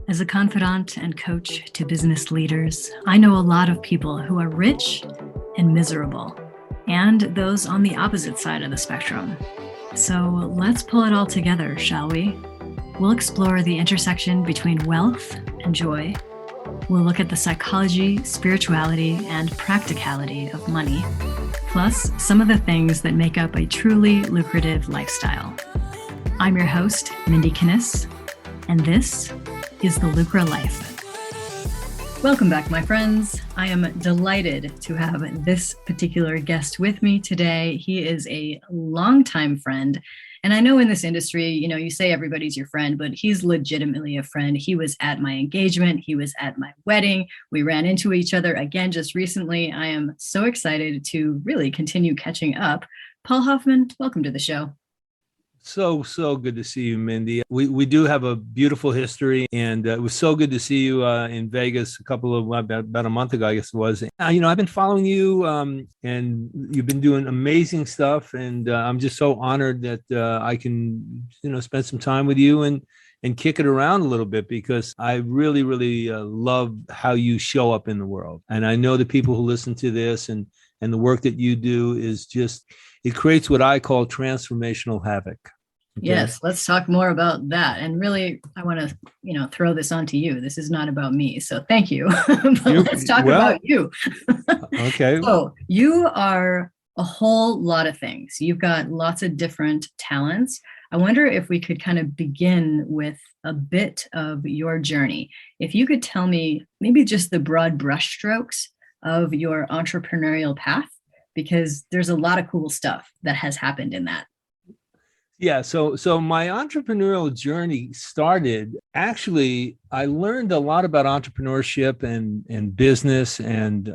As a confidant and coach to business leaders, I know a lot of people who are rich and miserable, and those on the opposite side of the spectrum. So let's pull it all together, shall we? We'll explore the intersection between wealth and joy. We'll look at the psychology, spirituality, and practicality of money, plus some of the things that make up a truly lucrative lifestyle. I'm your host, Mindy Kinnis, and this is the Lucra Life. Welcome back, my friends. I am delighted to have this particular guest with me today. He is a longtime friend. And I know in this industry, you say everybody's your friend, but he's legitimately a friend. He was at my engagement. He was at my wedding. We ran into each other again just recently. I am so excited to really continue catching up. Paul Hoffman, welcome to the show. So good to see you, Mindy. We do have a beautiful history, and it was so good to see you in Vegas about a month ago, I guess it was. I've been following you, and you've been doing amazing stuff, and I'm just so honored that I can, spend some time with you and kick it around a little bit, because I really, really love how you show up in the world. And I know the people who listen to this and the work that you do is just, it creates what I call transformational havoc. Okay. Yes, let's talk more about that. And really, I want to, throw this onto you. This is not about me. So thank you. Let's talk about you. Okay. So you are a whole lot of things. You've got lots of different talents. I wonder if we could kind of begin with a bit of your journey. If you could tell me maybe just the broad brushstrokes of your entrepreneurial path, because there's a lot of cool stuff that has happened in that. Yeah, so my entrepreneurial journey started, actually, I learned a lot about entrepreneurship and business and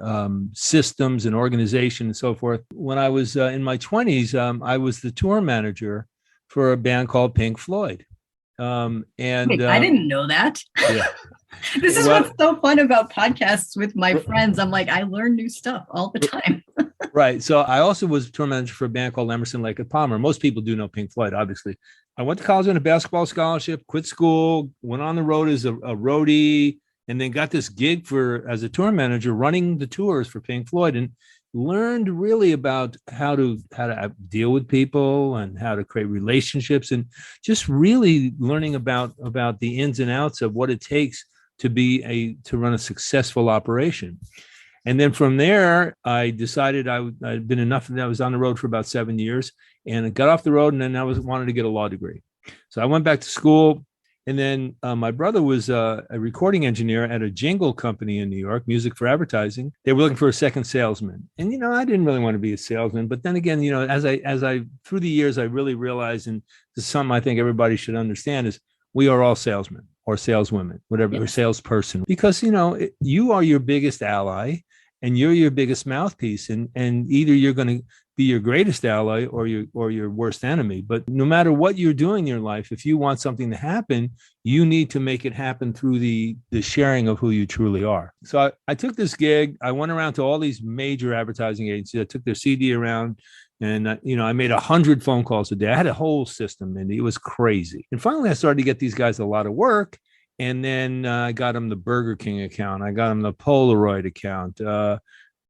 systems and organization and so forth. When I was in my 20s, I was the tour manager for a band called Pink Floyd. Wait, I didn't know that. Yeah. This is what's so fun about podcasts with my friends. I'm like, I learn new stuff all the time. Right. So I also was tour manager for a band called Emerson, Lake and Palmer. Most people do know Pink Floyd, obviously. I went to college on a basketball scholarship, quit school, went on the road as a roadie, and then got this gig as a tour manager running the tours for Pink Floyd, and learned really about how to deal with people and how to create relationships, and just really learning about the ins and outs of what it takes to run a successful operation. And then from there, I decided I'd been enough. I was on the road for about 7 years, and I got off the road, and then I wanted to get a law degree. So I went back to school, and then my brother was a recording engineer at a jingle company in New York, music for advertising. They were looking for a second salesman, and I didn't really want to be a salesman. But then again, as I through the years, I really realized, and this is something I think everybody should understand, is we are all salesmen or saleswomen, whatever, or salesperson, because you are your biggest ally. And you're your biggest mouthpiece, and either you're going to be your greatest ally or your worst enemy. But no matter what you're doing in your life, if you want something to happen, you need to make it happen through the sharing of who you truly are. So I took this gig. I went around to all these major advertising agencies. I took their CD around, and I made 100 phone calls a day. I had a whole system, and it was crazy. And finally, I started to get these guys a lot of work. And then I got him the Burger King account. I got him the Polaroid account,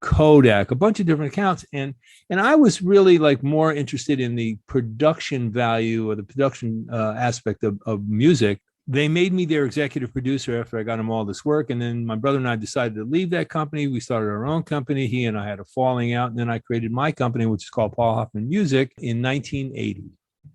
Kodak, a bunch of different accounts. And I was really more interested in the production value or the production aspect of music. They made me their executive producer after I got them all this work. And then my brother and I decided to leave that company. We started our own company. He and I had a falling out. And then I created my company, which is called Paul Hoffman Music, in 1980.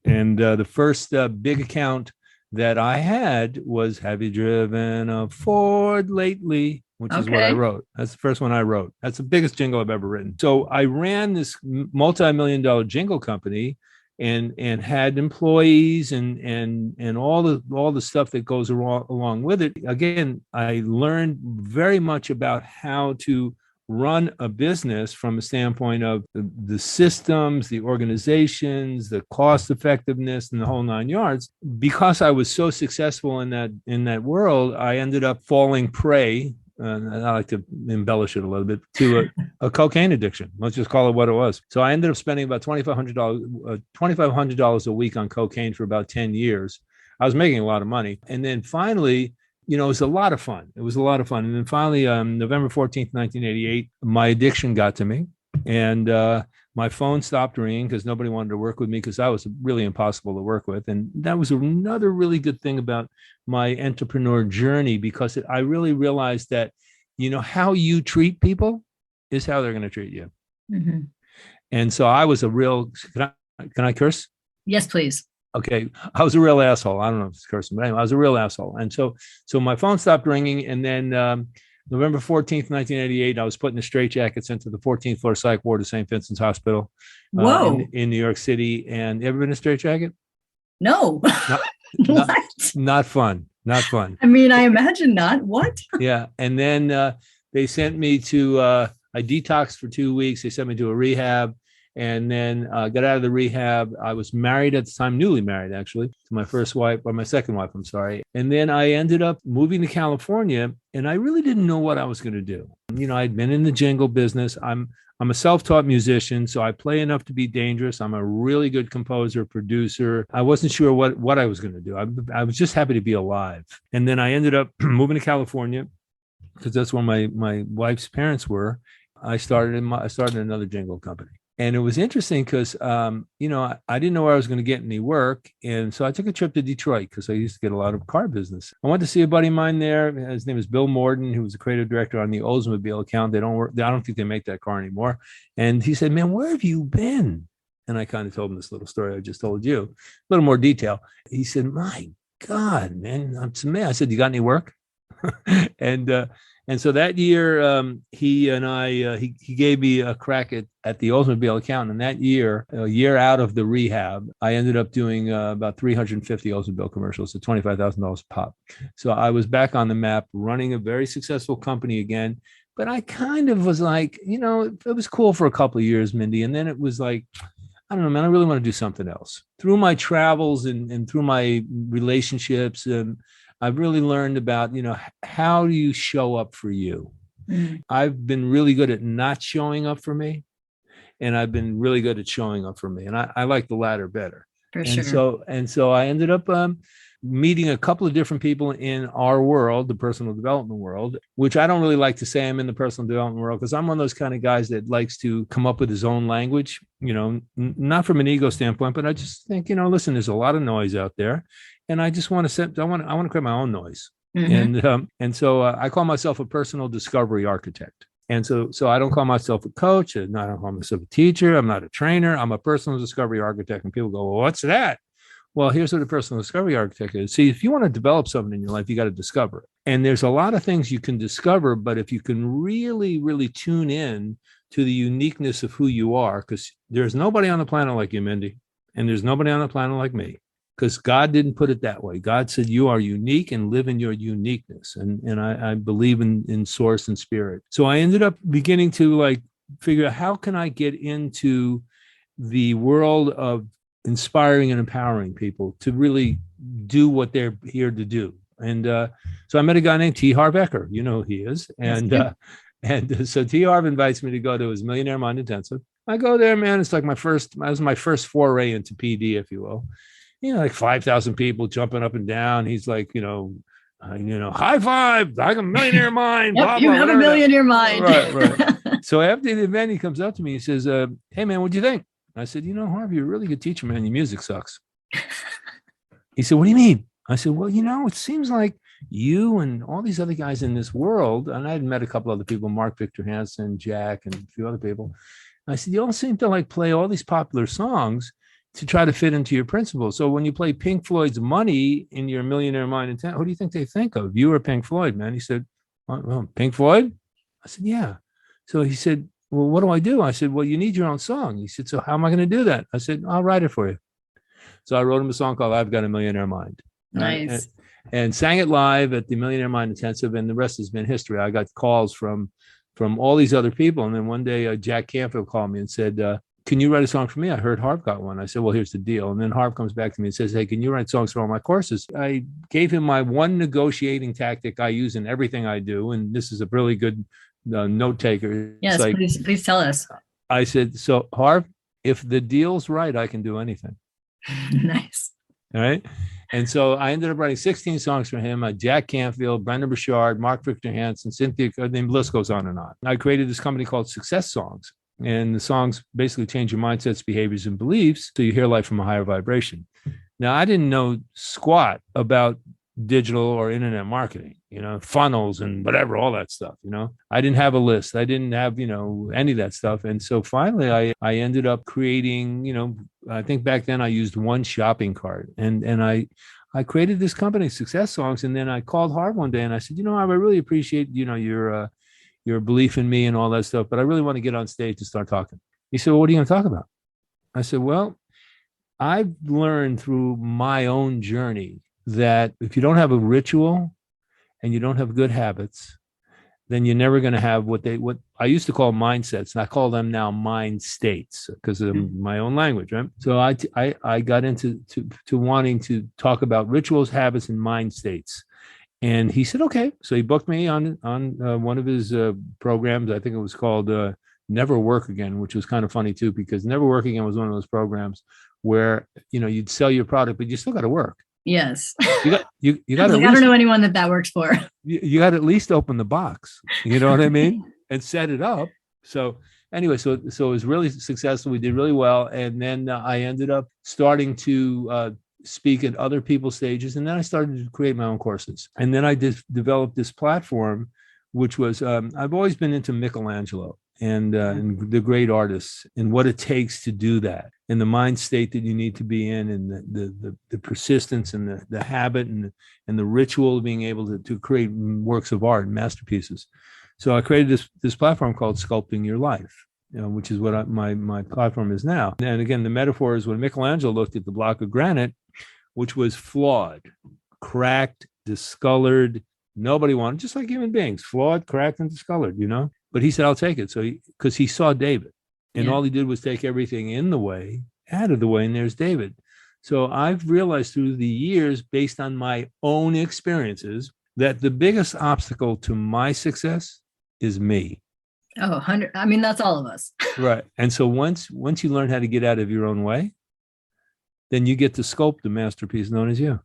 And the first big account that I had was "Have You Driven a Ford Lately?" which is what I wrote. That's the first one I wrote. That's the biggest jingle I've ever written. So I ran this multi-million-dollar jingle company and had employees and all the stuff that goes along with it. Again, I learned very much about how to run a business from a standpoint of the systems, the organizations, the cost effectiveness, and the whole nine yards. Because I was so successful in that world, I ended up falling prey, and I like to embellish it a little bit, to a cocaine addiction. Let's just call it what it was. So I ended up spending about $2,500 a week on cocaine for about 10 years. I was making a lot of money. And then finally, it was a lot of fun. It was a lot of fun. And then finally, November 14th, 1988, my addiction got to me. And my phone stopped ringing because nobody wanted to work with me because I was really impossible to work with. And that was another really good thing about my entrepreneur journey, because I really realized that, how you treat people is how they're going to treat you. Mm-hmm. And so I was can I curse? Yes, please. Okay. I was a real asshole. I don't know if it's cursing, but anyway, I was a real asshole. And so my phone stopped ringing. And then November 14th, 1988, I was put in a straitjacket, sent to the 14th floor psych ward of St. Vincent's Hospital in New York City. And you ever been in a straitjacket? No. Not fun. Not fun. I mean, I imagine not. What? Yeah. And then they sent me to, I detoxed for 2 weeks. They sent me to a rehab. And then got out of the rehab. I was married at the time, newly married, actually, to my first wife, or my second wife, I'm sorry. And then I ended up moving to California, and I really didn't know what I was going to do. I'd been in the jingle business. I'm a self-taught musician, so I play enough to be dangerous. I'm a really good composer, producer. I wasn't sure what I was going to do. I was just happy to be alive. And then I ended up moving to California because that's where my wife's parents were. I started another jingle company. And it was interesting because, I didn't know where I was going to get any work. And so I took a trip to Detroit because I used to get a lot of car business. I went to see a buddy of mine there. His name is Bill Morden, who was the creative director on the Oldsmobile account. They don't work. I don't think they make that car anymore. And he said, man, where have you been? And I kind of told him this little story I just told you, a little more detail. He said, my God, man, I'm so mad. I said, you got any work? And so that year, he and I, he gave me a crack at the Oldsmobile account. And that year, a year out of the rehab, I ended up doing about 350 Oldsmobile commercials at $25,000 a pop. So I was back on the map, running a very successful company again. But I kind of was like, it was cool for a couple of years, Mindy. And then it was like, I don't know, man, I really want to do something else. Through my travels and through my relationships, I've really learned about, how do you show up for you? Mm-hmm. I've been really good at not showing up for me. And I've been really good at showing up for me. And I like the latter better. For sure. So I ended up meeting a couple of different people in our world, the personal development world, which I don't really like to say I'm in the personal development world because I'm one of those kind of guys that likes to come up with his own language, not from an ego standpoint, but I just think, listen, there's a lot of noise out there. And I just want to I want to create my own noise. Mm-hmm. And so I call myself a personal discovery architect. And so I don't call myself a coach. I don't call myself a teacher. I'm not a trainer. I'm a personal discovery architect. And people go, well, what's that? Well, here's what a personal discovery architect is. See, if you want to develop something in your life, you got to discover it. And there's a lot of things you can discover, but if you can really, really tune in to the uniqueness of who you are, because there's nobody on the planet like you, Mindy, and there's nobody on the planet like me. Because God didn't put it that way. God said, you are unique and live in your uniqueness. And I believe in source and spirit. So I ended up beginning to figure out how can I get into the world of inspiring and empowering people to really do what they're here to do. And so I met a guy named Harv Eker. You know who he is. And so Harv invites me to go to his Millionaire Mind Intensive. I go there, man. It's like my first foray into PD, if you will. 5,000 people jumping up and down. He's like, high five, I got a millionaire mind. Yep, blah, you blah, have a millionaire mind. Right. So after the event, he comes up to me. He says, hey, man, what'd you think? I said, Harv, you're a really good teacher, man. Your music sucks. He said, what do you mean? I said, well, it seems like you and all these other guys in this world, and I had met a couple other people, Mark Victor Hansen, Jack, and a few other people. I said, you all seem to play all these popular songs to try to fit into your principles. So when you play Pink Floyd's Money in your Millionaire Mind Intent, who do you think they think of? You or Pink Floyd, man? He said, well, Pink Floyd? I said, yeah. So he said, well, what do I do? I said, well, you need your own song. He said, so how am I going to do that? I said, I'll write it for you. So I wrote him a song called I've Got a Millionaire Mind. Nice. Right? And sang it live at the Millionaire Mind Intensive, and the rest has been history. I got calls from all these other people. And then one day, Jack Canfield called me and said, can you write a song for me? I heard Harv got one. I said, well, here's the deal. And then Harv comes back to me and says, hey, can you write songs for all my courses? I gave him my one negotiating tactic I use in everything I do. And this is a really good note taker. Yes, please tell us. I said, so Harv, if the deal's right, I can do anything. Nice. All right. And so I ended up writing 16 songs for him. Jack Canfield, Brendan Burchard, Mark Victor Hansen, Cynthia, the list goes on and on. I created this company called Success Songs. And the songs basically change your mindsets, behaviors, and beliefs so you hear life from a higher vibration. Now, I didn't know squat about digital or internet marketing, funnels and whatever, all that stuff, I didn't have a list. I didn't have, any of that stuff. And so finally I ended up creating, I think back then I used one shopping cart and I created this company, Success Songs. And then I called Harv one day and I said, Harv, I really appreciate, your belief in me and all that stuff, but I really want to get on stage to start talking. He said, well, what are you going to talk about? I said, well, I've learned through my own journey that if you don't have a ritual and you don't have good habits, then you're never going to have what I used to call mindsets, and I call them now mind states because of my own language, right? So I got into wanting to talk about rituals, habits, and mind states. And he said, okay. So he booked me on one of his programs. I think it was called Never Work Again, which was kind of funny too, because Never Work Again was one of those programs where, you'd sell your product, but you still got to work. Yes. You got I don't know anyone that works for. You got to at least open the box, you know what I mean? And set it up. So anyway, so it was really successful. We did really well. And then I ended up starting to speak at other people's stages. And then I started to create my own courses. And then I developed this platform, which was, I've always been into Michelangelo and the great artists and what it takes to do that and the mind state that you need to be in and the persistence and the habit and the ritual of being able to create works of art and masterpieces. So I created this platform called Sculpting Your Life, which is what my platform is now. And again, the metaphor is when Michelangelo looked at the block of granite, which was flawed, cracked, discolored. Nobody wanted, just like human beings, flawed, cracked, and discolored, But he said, I'll take it. So because he saw David, and all he did was take everything in the way, out of the way, and there's David. So I've realized through the years, based on my own experiences, that the biggest obstacle to my success is me. Oh, 100. I mean, that's all of us. Right. And so once you learn how to get out of your own way, then you get to sculpt the masterpiece known as you.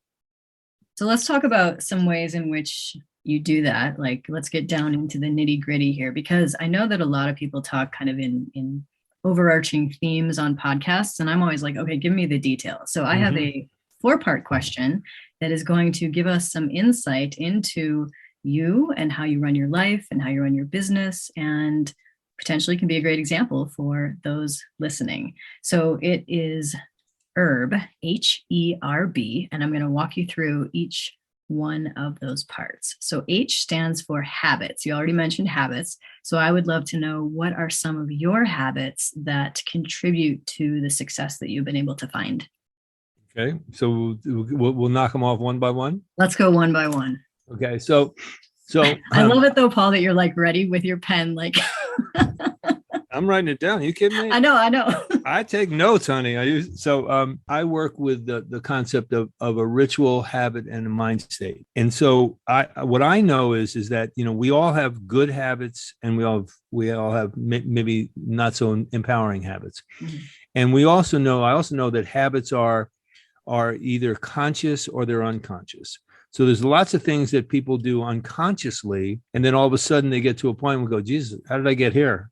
So let's talk about some ways in which you do that. Like, let's get down into the nitty gritty here, because I know that a lot of people talk kind of in overarching themes on podcasts. And I'm always like, okay, give me the details. So I have a 4-part question that is going to give us some insight into you and how you run your life and how you run your business, and potentially can be a great example for those listening. So it is HERB, H-E-R-B, and I'm going to walk you through each one of those parts. So H stands for habits. You already mentioned habits. So I would love to know, what are some of your habits that contribute to the success that you've been able to find? Okay. So we'll knock them off one by one. Let's go one by one. Okay. So I love it though, Paul, that you're like ready with your pen. Like I'm writing it down. You kidding me? I know. I take notes, honey. I work with the concept of a ritual, habit, and a mind state. And so what I know is that, we all have good habits and we all have maybe not so empowering habits. Mm-hmm. And I also know that habits are either conscious or they're unconscious. So there's lots of things that people do unconsciously. And then all of a sudden they get to a point where we go, Jesus, how did I get here?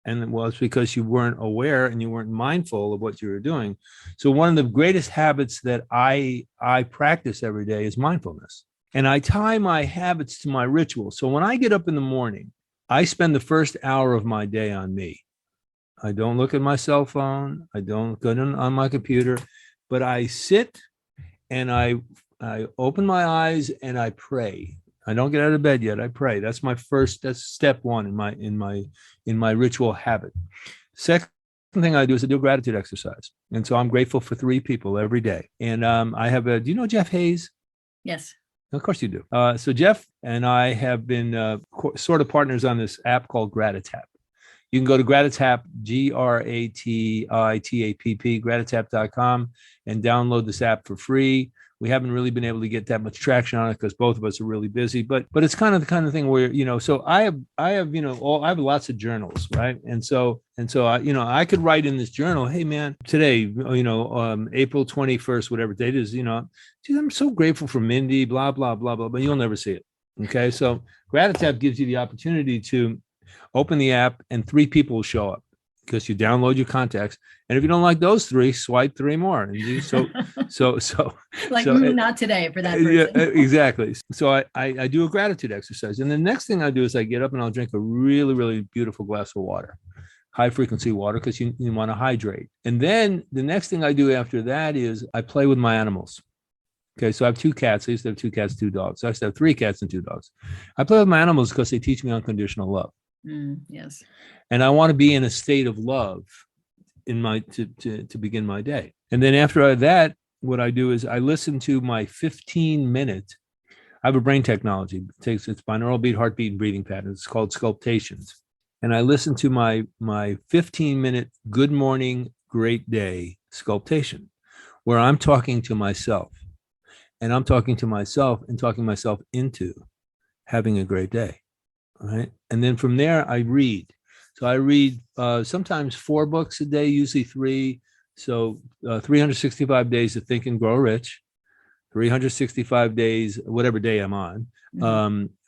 And well, it's because you weren't aware and you weren't mindful of what you were doing. So one of the greatest habits that I practice every day is mindfulness. And I tie my habits to my rituals. So when I get up in the morning, I spend the first hour of my day on me. I don't look at my cell phone. I don't go on my computer, but I sit and I open my eyes and I pray. I don't get out of bed yet. I pray. That's step one in my ritual habit. Second thing I do is I do a gratitude exercise. And so I'm grateful for 3 people every day. And I have do you know Jeff Hayes? Yes. Of course you do. So Jeff and I have been sort of partners on this app called Gratitapp. You can go to Gratitapp, Gratitapp, Gratitapp.com, and download this app for free. We haven't really been able to get that much traction on it because both of us are really busy. But it's kind of the kind of thing where, so I have I have lots of journals, right? And so I could write in this journal, hey man, today, April 21st, whatever date is, geez, I'm so grateful for Mindy, blah blah blah blah, but you'll never see it. Okay, so GratitudeTap gives you the opportunity to open the app, and 3 people will show up because you download your contacts. And if you don't like those 3, swipe 3 more. And not today for that person. Yeah, exactly. So I do a gratitude exercise. And the next thing I do is I get up and I'll drink a really, really beautiful glass of water, high frequency water, because you want to hydrate. And then the next thing I do after that is I play with my animals. Okay, so I have 2 cats. I used to have 2 cats, 2 dogs. So I used to have 3 cats and 2 dogs. I play with my animals because they teach me unconditional love. Yes. And I want to be in a state of love to begin my day. And then after that, what I do is I listen to my 15-minute. I have a brain technology. It's binaural beat, heartbeat, and breathing patterns. It's called Sculptations. And I listen to my 15-minute good morning, great day sculptation, where I'm talking to myself. And I'm talking to myself and talking myself into having a great day. Right. And then from there, I read. So I read sometimes 4 books a day, usually 3. So 365 days to Think and Grow Rich, 365 days, whatever day I'm on,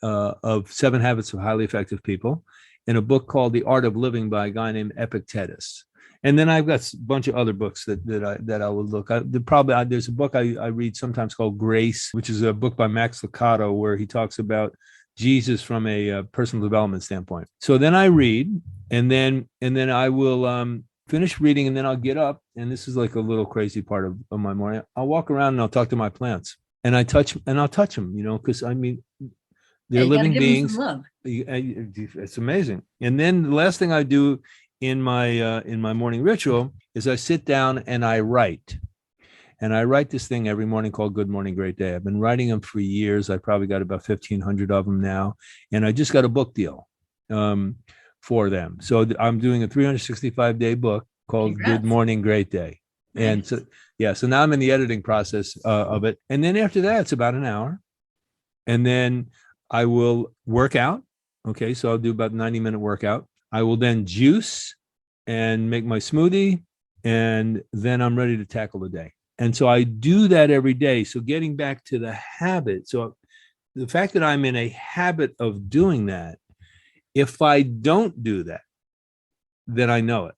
of 7 Habits of Highly Effective People, and a book called The Art of Living by a guy named Epictetus. And then I've got a bunch of other books that I would look at. There's a book I read sometimes called Grace, which is a book by Max Lucado, where he talks about Jesus from a personal development standpoint. So then I read, and then I will finish reading, and then I'll get up. And this is like a little crazy part of my morning. I'll walk around and I'll talk to my plants, and I'll touch them, because they're living beings. Love. It's amazing. And then the last thing I do in my morning ritual is I sit down and I write. And I write this thing every morning called Good Morning, Great Day. I've been writing them for years. I probably got about 1,500 of them now. And I just got a book deal for them. So I'm doing a 365-day book called Good Morning, Great Day. Nice. And so now I'm in the editing process of it. And then after that, it's about an hour. And then I will work out. Okay, so I'll do about a 90-minute workout. I will then juice and make my smoothie. And then I'm ready to tackle the day. And so I do that every day. So getting back to the habit. So the fact that I'm in a habit of doing that, if I don't do that, then I know it.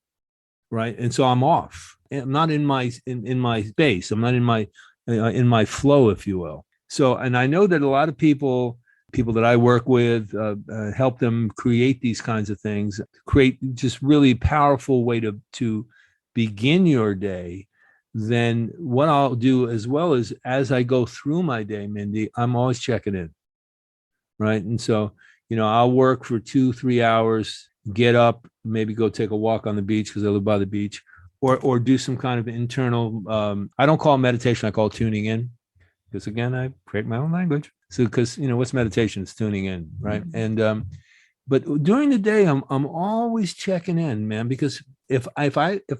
Right. And so I'm off. I'm not in my space. I'm not in my flow, if you will. So, and I know that a lot of people that I work with, help them create these kinds of things, create just really powerful way to begin your day. Then what I'll do as well is as I go through my day, Mindy, I'm always checking in. Right. And so, I'll work for 2-3 hours, get up, maybe go take a walk on the beach because I live by the beach, or do some kind of internal, I don't call it meditation, I call it tuning in. Because again, I create my own language. So, because what's meditation? It's tuning in, right? Mm-hmm. And but during the day, I'm always checking in, man. Because if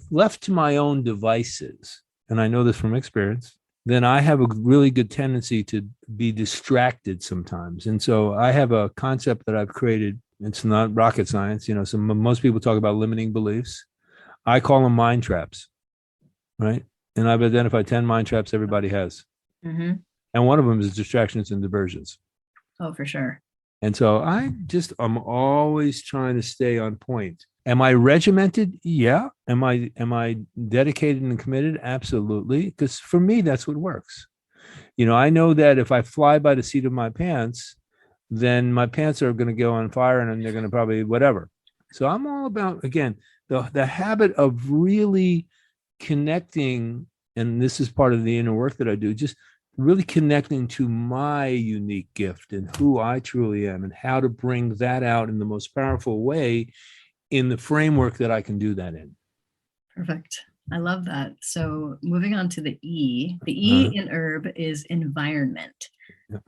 left to my own devices, and I know this from experience, then I have a really good tendency to be distracted sometimes. And so I have a concept that I've created. It's not rocket science, So most people talk about limiting beliefs. I call them mind traps, right? And I've identified 10 mind traps everybody has. Mm-hmm. And one of them is distractions and diversions. Oh, for sure. And so I'm always trying to stay on point. Am I regimented? Yeah. Am I dedicated and committed? Absolutely. Because for me, that's what works. I know that if I fly by the seat of my pants, then my pants are going to go on fire and they're going to probably whatever. So I'm all about, again, the habit of really connecting. And this is part of the inner work that I do, just really connecting to my unique gift and who I truly am and how to bring that out in the most powerful way in the framework that I can do that in. Perfect. I love that. So moving on to the E in herb is environment.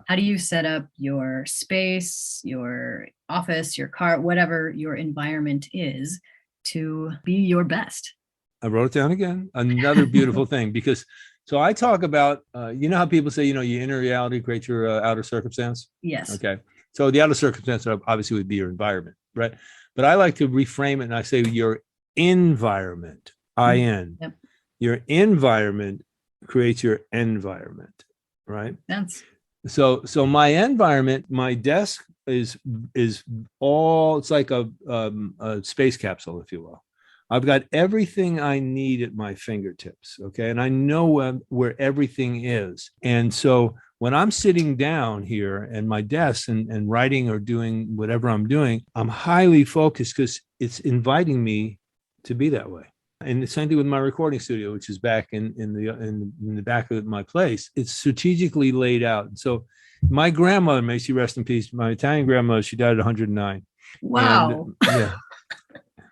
How do you set up your space, your office, your car, whatever your environment is to be your best? I wrote it down again. Another beautiful thing, because So I talk about, you know how people say, your inner reality creates your outer circumstance? Yes. Okay. So the outer circumstance obviously would be your environment, right? But I like to reframe it and I say your environment, I-N. Yep. Your environment creates your environment, right? That's So my environment, my desk is all, it's like a space capsule, if you will. I've got everything I need at my fingertips. Okay. And I know where everything is. And so when I'm sitting down here at my desk and writing or doing whatever I'm doing, I'm highly focused because it's inviting me to be that way. And the same thing with my recording studio, which is back in the back of my place. It's strategically laid out. So my grandmother, may she rest in peace, my Italian grandmother, she died at 109. wow. And, yeah.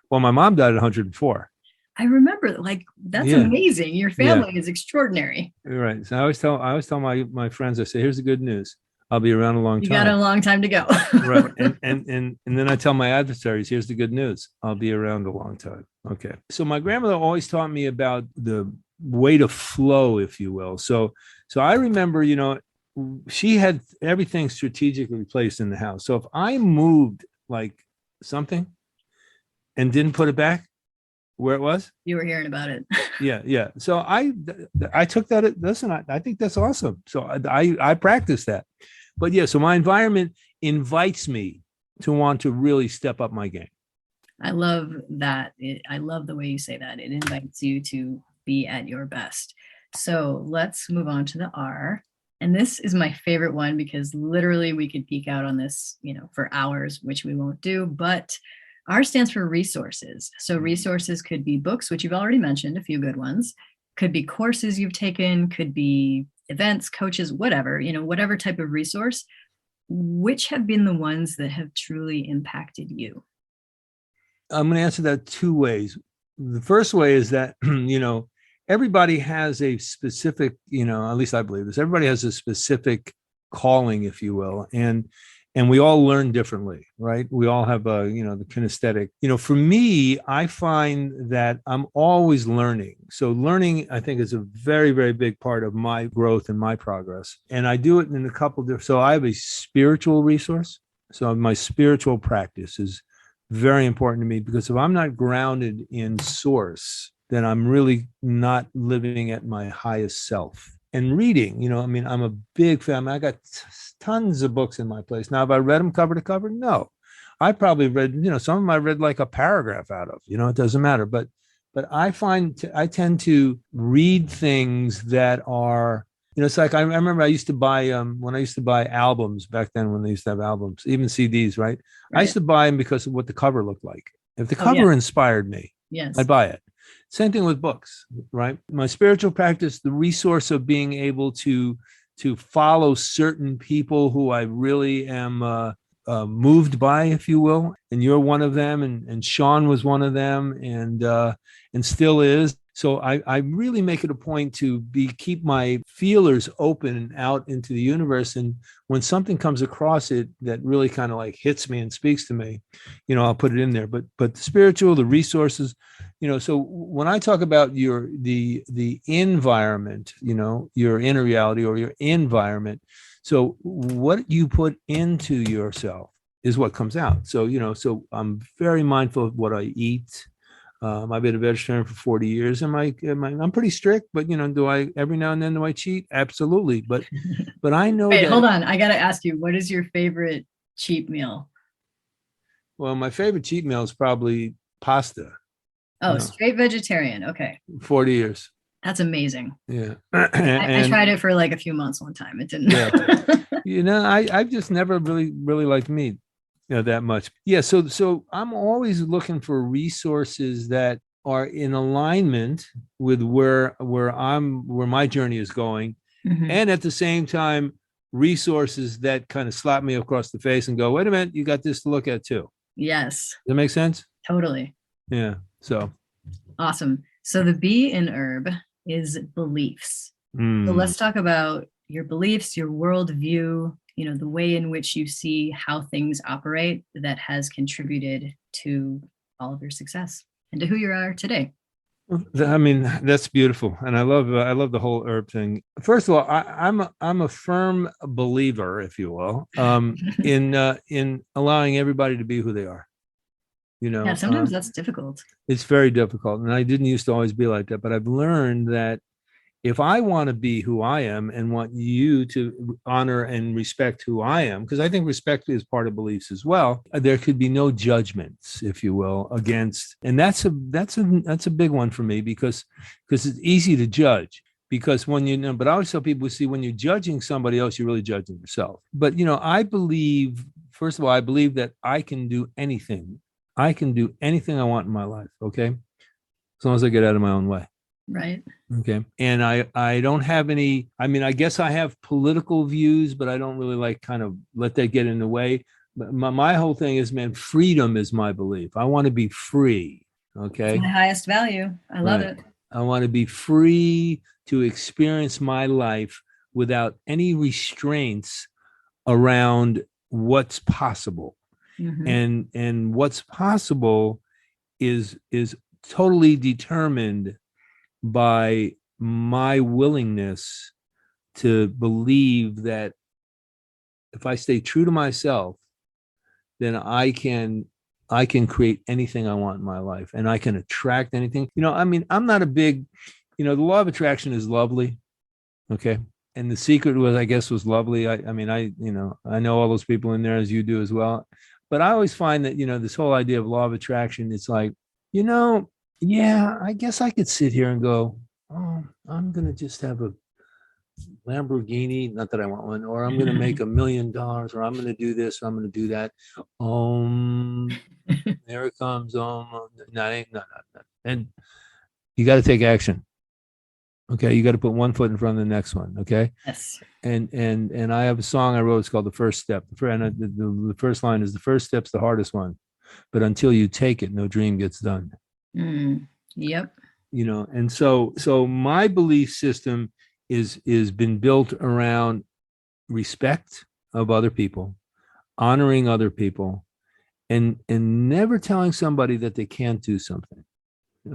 Well, my mom died at 104. I remember, like, that's amazing. Your family is extraordinary. Right. So I always tell my friends, I say, here's the good news. I'll be around a long time. You got a long time to go. Right. And then I tell my adversaries, here's the good news. I'll be around a long time. Okay. So my grandmother always taught me about the way to flow, if you will. So I remember, she had everything strategically placed in the house. So if I moved like something and didn't put it back where it was, you were hearing about it. Yeah. So I took that. Listen, I think that's awesome. So I practice that. But yeah, so my environment invites me to want to really step up my game. I love that. I love the way you say that. It invites you to be at your best. So let's move on to the R. And this is my favorite one because literally we could geek out on this, for hours, which we won't do. But R stands for resources. So resources could be books, which you've already mentioned, a few good ones. Could be courses you've taken, could be events, coaches, whatever, whatever type of resource. Which have been the ones that have truly impacted you? I'm going to answer that two ways. The first way is that, everybody has a specific, at least I believe this, everybody has a specific calling, if you will. And we all learn differently, right? We all have the kinesthetic. For me, I find that I'm always learning. So learning, I think, is a very, very big part of my growth and my progress. And I do it in a couple different. So I have a spiritual resource. So my spiritual practice is very important to me because if I'm not grounded in source, then I'm really not living at my highest self. And reading, I'm a big fan. I got tons of books in my place. Now, have I read them cover to cover? No. I probably read, some of them I read like a paragraph out of, it doesn't matter. But I find I tend to read things that are, it's like I remember I used to buy, when I used to buy albums back then when they used to have albums, even CDs, right? I used to buy them because of what the cover looked like. If the cover inspired me, I'd buy it. Same thing with books, right? My spiritual practice, the resource of being able to follow certain people who I really am moved by, if you will. And you're one of them, and Sean was one of them, and still is. So I really make it a point to keep my feelers open out into the universe. And when something comes across it that really kind of like hits me and speaks to me, I'll put it in there. But the spiritual, the resources, so when I talk about the environment, your inner reality or your environment, so what you put into yourself is what comes out. So, so I'm very mindful of what I eat. I've been a vegetarian for 40 years. I'm pretty strict, but do I every now and then do I cheat? Absolutely. But I know. Wait, hold on. I got to ask you, what is your favorite cheat meal? Well, my favorite cheat meal is probably pasta. Oh, straight vegetarian. Okay. 40 years. That's amazing. Yeah. I tried it for like a few months one time. It didn't. Yeah. I've just never really liked meat. That much. Yeah. So I'm always looking for resources that are in alignment with where my journey is going. Mm-hmm. And at the same time, resources that kind of slap me across the face and go, wait a minute, you got this to look at too. Yes. Does that make sense? Totally. Yeah. So. Awesome. So the B in herb is beliefs. So let's talk about your beliefs, your worldview, the way in which you see how things operate that has contributed to all of your success and to who you are today. I mean, that's beautiful, and I love the whole herb thing. First of all, I'm a firm believer, if you will, in allowing everybody to be who they are. You Yeah, know, sometimes that's difficult. it's very difficult, and I didn't used to always be like that, but I've learned that if I want to be who I am and want you to honor and respect who I am, because I think respect is part of beliefs as well, there could be no judgments, if you will, against, and that's a big one for me because it's easy to judge. Because when you know, but I always tell people, see, when you're judging somebody else, you're really judging yourself. But I believe, first of all, I believe that I can do anything. I can do anything I want in my life. Okay, as long as I get out of my own way. Right. Okay. And I don't have any, I mean, I guess I have political views, but I don't really like kind of let that get in the way. But my whole thing is, man, freedom is my belief. I want to be free. It's Okay. my highest value. I love it. I want to be free to experience my life without any restraints around what's possible. And what's possible is totally determined by my willingness to believe that if I stay true to myself, then I can create anything I want in my life, and I can attract anything. I mean, I'm not a big, the law of attraction is lovely. Okay. And The Secret was, I guess, was lovely. I mean, I know all those people in there, as you do as well. But I always find that, this whole idea of law of attraction, it's like, yeah, I guess I could sit here and go, oh, I'm going to just have a Lamborghini, not that I want one, or I'm going to make $1 million, or I'm going to do this, or I'm going to do that. There it comes. No. And you got to take action. Okay. You got to put one foot in front of the next one. Okay. Yes. And I have a song I wrote. It's called The First Step. The first line is, the first step's the hardest one, but until you take it, no dream gets done. Yep. And so my belief system is been built around respect of other people, honoring other people, and never telling somebody that they can't do something.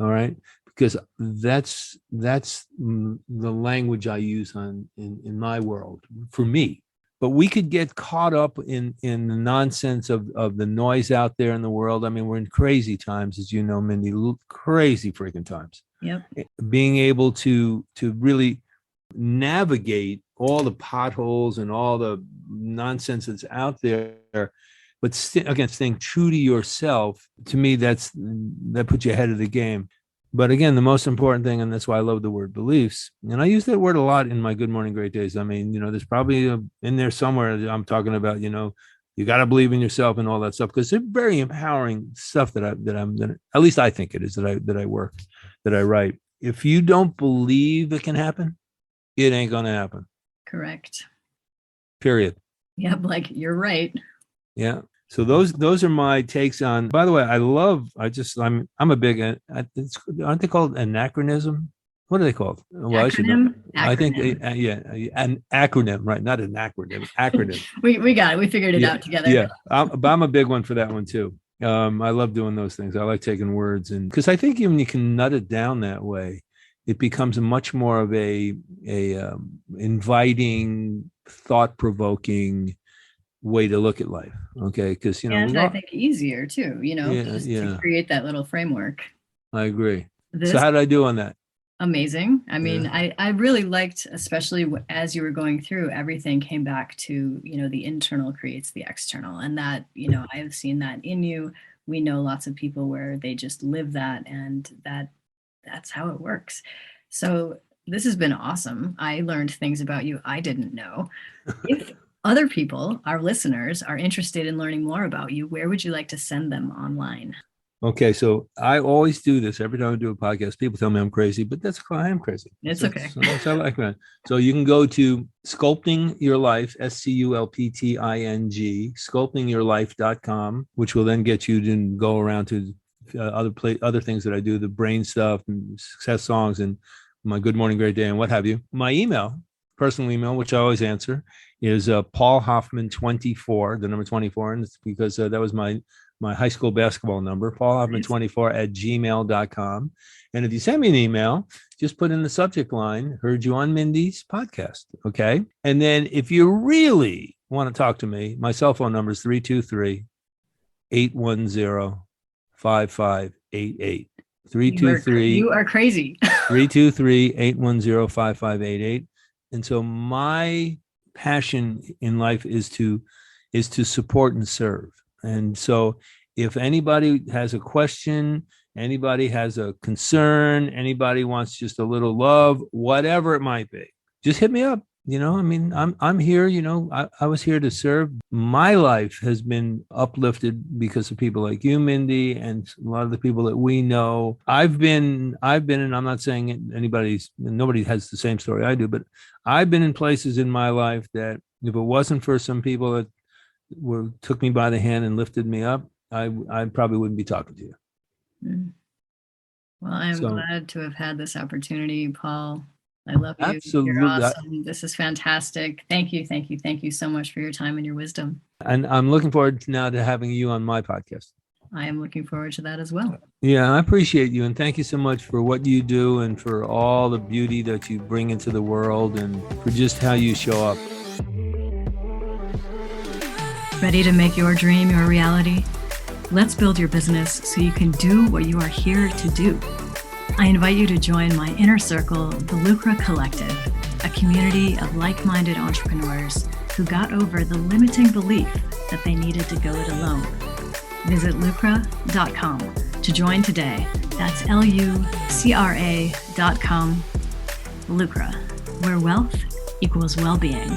All right. Because that's the language I use in my world for me. But we could get caught up in the nonsense of the noise out there in the world. I mean, we're in crazy times, as you know, Mindy, crazy freaking times. Yep. Being able to really navigate all the potholes and all the nonsense that's out there, but again, staying true to yourself, to me, that puts you ahead of the game. But again, the most important thing, and that's why I love the word beliefs, and I use that word a lot in my Good Morning Great Days. I mean, there's probably in there somewhere I'm talking about, you got to believe in yourself and all that stuff, because they're very empowering stuff that at least I think it is, that I write. If you don't believe it can happen, it ain't going to happen. Correct. Period. Yep. Like, you're right. Yeah. So those are my takes on. By the way, I'm a big. Aren't they called anachronism? What are they called? Well, acronym? I think an acronym, right? Not an acronym. Acronym. we got it. We figured it out together. Yeah, but I'm a big one for that one too. I love doing those things. I like taking words, and because I think even you can nut it down that way, it becomes much more of a inviting, thought-provoking way to look at life. Okay. Because and I think easier too, to create that little framework. I agree. So how did I do on that? Amazing. I mean, I really liked, especially as you were going through, everything came back to, the internal creates the external, and that, I have seen that in you. We know lots of people where they just live that, and that's how it works. So this has been awesome. I learned things about you I didn't know. If other people, our listeners, are interested in learning more about you, where would you like to send them online? Okay, so I always do this every time I do a podcast. People tell me I'm crazy, but that's why I am crazy. It's okay. So I like that. So you can go to Sculpting Your Life, SCULPTING, sculptingyourlife.com, which will then get you to go around to other things that I do, the brain stuff and success songs and my Good Morning Great Day and what have you. My email, personal email, which I always answer, is Paul Hoffman 24, the number 24, and it's because that was my my high school basketball number, paulhoffman24@gmail.com. And if you send me an email, just put in the subject line, heard you on Mindy's podcast. Okay. And then if you really want to talk to me, my cell phone number is 323-810-5588. 323. You are crazy. 323-810-5588. And so my passion in life is to support and serve. And so if anybody has a question, anybody has a concern, anybody wants just a little love, whatever it might be, just hit me up. I'm here, I was here to serve. My life has been uplifted because of people like you, Mindy, and a lot of the people that we know. I've been, and I'm not saying nobody has the same story I do, but I've been in places in my life that if it wasn't for some people that took me by the hand and lifted me up, I probably wouldn't be talking to you. Well, I'm glad to have had this opportunity, Paul. I love you. Absolutely. You're awesome. This is fantastic. Thank you so much for your time and your wisdom. And I'm looking forward now to having you on my podcast. I am looking forward to that as well. Yeah, I appreciate you. And thank you so much for what you do and for all the beauty that you bring into the world and for just how you show up. Ready to make your dream your reality? Let's build your business so you can do what you are here to do. I invite you to join my inner circle, the Lucra Collective, a community of like-minded entrepreneurs who got over the limiting belief that they needed to go it alone. Visit lucra.com to join today. That's lucra.com. Lucra, where wealth equals well-being.